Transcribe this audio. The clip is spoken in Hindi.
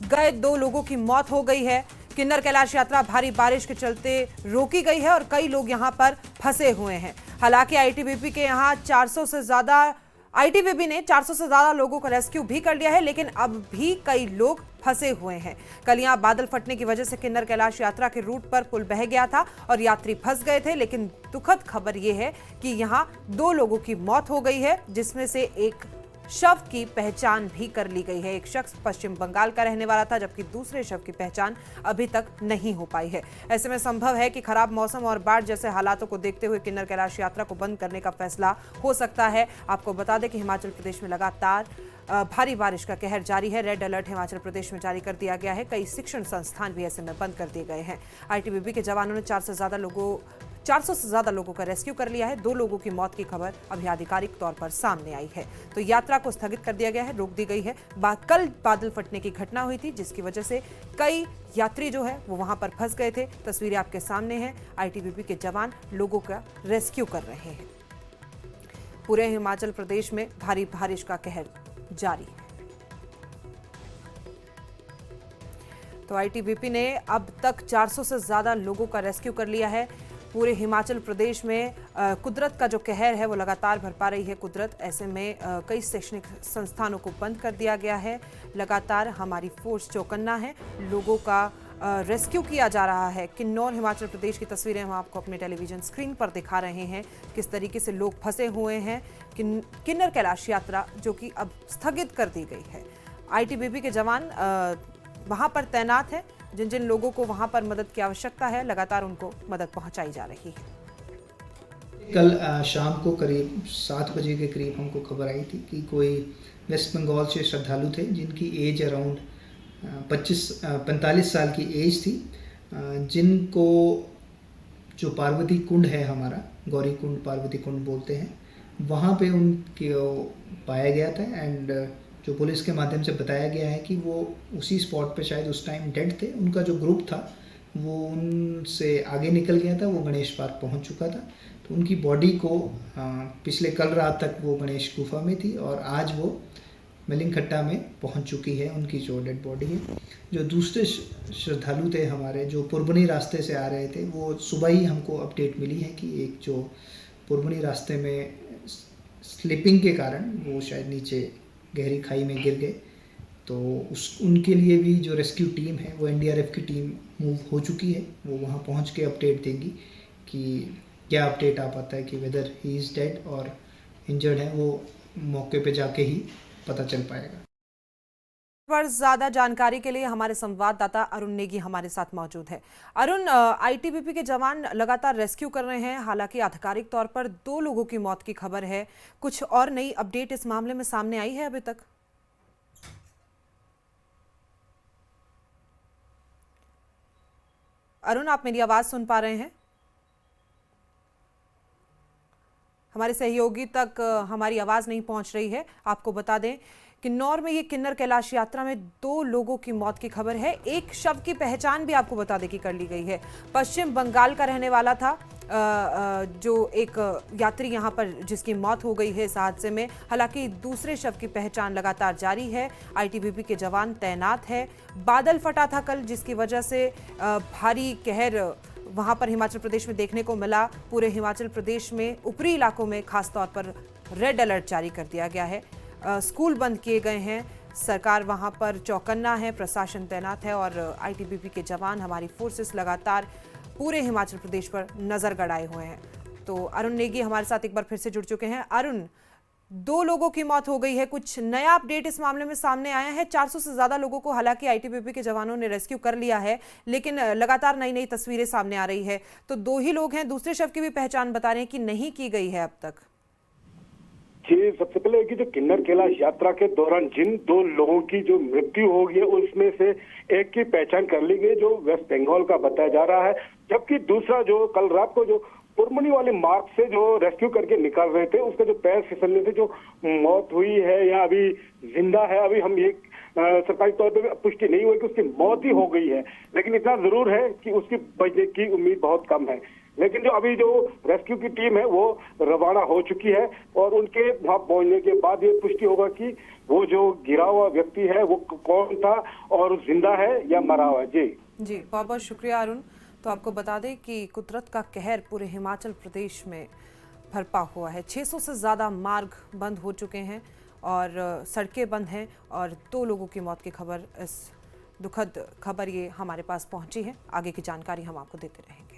गए 2 लोगों की मौत हो गई है। किन्नर कैलाश यात्रा भारी बारिश के चलते रोकी गई है और कई लोग यहां पर फंसे हुए हैं। हालांकि आईटीबीपी के यहां 400 से ज्यादा आईटीबीपी ने 400 से ज्यादा लोगों का रेस्क्यू भी कर लिया है, लेकिन अब भी कई लोग फंसे हुए हैं। कल यहां बादल फटने की वजह से किन्नर कैलाश यात्रा के रूट पर पुल बह गया था और यात्री फंस गए थे, लेकिन दुखद खबर यह है कि यहां 2 लोगों की मौत हो गई है, जिसमें से एक शव की पहचान भी कर ली गई है। एक शख्स पश्चिम बंगाल का रहने वाला था, जबकि दूसरे शव की पहचान अभी तक नहीं हो पाई है। ऐसे में संभव है कि खराब मौसम और बाढ़ जैसे हालातों को देखते हुए किन्नर कैलाश यात्रा को बंद करने का फैसला हो सकता है। आपको बता दें कि हिमाचल प्रदेश में लगातार भारी बारिश का कहर जारी है। रेड अलर्ट हिमाचल प्रदेश में जारी कर दिया गया है। कई शिक्षण संस्थान भी ऐसे में बंद कर दिए गए हैं। आईटीबीपी के जवानों ने 400 से ज्यादा लोगों का रेस्क्यू कर लिया है। 2 लोगों की मौत की खबर अभी आधिकारिक तौर पर सामने आई है। तो यात्रा को स्थगित कर दिया गया है, रोक दी गई है। कल बादल फटने की घटना हुई थी, जिसकी वजह से कई यात्री जो है वो वहां पर फंस गए थे। तस्वीरें आपके सामने हैं। आईटीबीपी के जवान लोगों का रेस्क्यू कर रहे हैं। पूरे हिमाचल प्रदेश में भारी बारिश का कहर जारी है। तो आईटीबीपी ने अब तक 400 से ज्यादा लोगों का रेस्क्यू कर लिया है। पूरे हिमाचल प्रदेश में कुदरत का जो कहर है वो लगातार भरपा रही है कुदरत। ऐसे में कई शैक्षणिक संस्थानों को बंद कर दिया गया है। लगातार हमारी फोर्स चौकन्ना है, लोगों का रेस्क्यू किया जा रहा है। किन्नौर हिमाचल प्रदेश की तस्वीरें हम आपको अपने टेलीविजन स्क्रीन पर दिखा रहे हैं, किस तरीके से लोग फंसे हुए हैं। किन्नर कैलाश यात्रा जो कि अब स्थगित कर दी गई है। आईटीबीपी के जवान वहां पर तैनात है। जिन जिन लोगों को वहां पर मदद की आवश्यकता है, लगातार उनको मदद पहुंचाई जा रही है। कल शाम को करीब 7 बजे के करीब हमको खबर आई थी कि कोई वेस्ट बंगाल से श्रद्धालु थे, जिनकी एज अराउंड 45 साल की एज थी, जिनको जो पार्वती कुंड है हमारा, गौरी कुंड पार्वती कुंड बोलते हैं, वहाँ पे उनको पाया गया था। एंड जो पुलिस के माध्यम से बताया गया है कि वो उसी स्पॉट पे शायद उस टाइम डेड थे। उनका जो ग्रुप था वो उनसे आगे निकल गया था, वो गणेश पार्क पहुंच चुका था। तो उनकी बॉडी को पिछले कल रात तक वो गणेश गुफा में थी और आज वो मिलिंगखट्टा में पहुंच चुकी है, उनकी जो डेड बॉडी है। जो दूसरे श्रद्धालु थे हमारे, जो पुरबनी रास्ते से आ रहे थे, वो सुबह ही हमको अपडेट मिली है कि एक जो पुरबनी रास्ते में स्लिपिंग के कारण वो शायद नीचे गहरी खाई में गिर गए। तो उनके लिए भी जो रेस्क्यू टीम है वो एनडीआरएफ की टीम मूव हो चुकी है। वो वहाँ पहुँच के अपडेट देगी कि क्या अपडेट आ पाता है कि वेदर ही इज़ डेड और इंजर्ड है, वो मौके पे जाके ही पता चल पाएगा। पर ज्यादा जानकारी के लिए हमारे संवाददाता अरुण नेगी हमारे साथ मौजूद है। अरुण, आईटीबीपी के जवान लगातार रेस्क्यू कर रहे हैं। हालांकि आधिकारिक तौर पर 2 लोगों की मौत की खबर है। कुछ और नई अपडेट इस मामले में सामने आई है अभी तक? अरुण, आप मेरी आवाज सुन पा रहे हैं? हमारे सहयोगी तक हमारी आवाज नहीं पहुंच रही है। आपको बता दें, किन्नौर में ये किन्नर कैलाश यात्रा में 2 लोगों की मौत की खबर है। एक शव की पहचान भी आपको बता दें कि कर ली गई है। पश्चिम बंगाल का रहने वाला था जो एक यात्री यहाँ पर जिसकी मौत हो गई है इस हादसे में। हालांकि दूसरे शव की पहचान लगातार जारी है। आईटीबीपी के जवान तैनात है। बादल फटा था कल, जिसकी वजह से भारी कहर वहाँ पर हिमाचल प्रदेश में देखने को मिला। पूरे हिमाचल प्रदेश में ऊपरी इलाकों में खासतौर पर रेड अलर्ट जारी कर दिया गया है। स्कूल बंद किए गए हैं। सरकार वहां पर चौकन्ना है, प्रशासन तैनात है और आईटीबीपी के जवान, हमारी फोर्सेस लगातार पूरे हिमाचल प्रदेश पर नजर गड़ाए हुए हैं। तो अरुण नेगी हमारे साथ एक बार फिर से जुड़ चुके हैं। अरुण, 2 लोगों की मौत हो गई है, कुछ नया अपडेट इस मामले में सामने आया है? 400 से ज्यादा लोगों को हालांकि आईटीबीपी के जवानों ने रेस्क्यू कर लिया है, लेकिन लगातार नई नई तस्वीरें सामने आ रही है। तो 2 ही लोग हैं, दूसरे शव की भी पहचान बता रहे हैं कि नहीं की गई है अब तक। जी, सबसे पहले कि जो किन्नर कैलाश यात्रा के दौरान जिन 2 लोगों की जो मृत्यु हो गई है, उसमें से एक की पहचान कर ली गई जो वेस्ट बंगाल का बताया जा रहा है, जबकि दूसरा जो कल रात को जो पुरबनी वाले मार्ग से जो रेस्क्यू करके निकाल रहे थे, उसके जो पैर फिसलने से जो मौत हुई है या अभी जिंदा है, अभी हम ये सरकारी तौर पे पुष्टि नहीं हुई कि उसकी मौत ही हो गई है, लेकिन इतना जरूर है कि उसकी बचने की उम्मीद बहुत कम है। लेकिन जो अभी जो रेस्क्यू की टीम है वो रवाना हो चुकी है और उनके वहां पहुंचने के बाद ये पुष्टि होगा कि वो जो गिरा हुआ व्यक्ति है वो कौन था और जिंदा है या मरा हुआ है। जी बहुत बहुत शुक्रिया अरुण। तो आपको बता दें कि कुदरत का कहर पूरे हिमाचल प्रदेश में भरपा हुआ है। 600 से ज़्यादा मार्ग बंद हो चुके हैं और सड़कें बंद हैं और 2 लोगों की मौत की खबर, इस दुखद खबर ये हमारे पास पहुंची है। आगे की जानकारी हम आपको देते रहेंगे।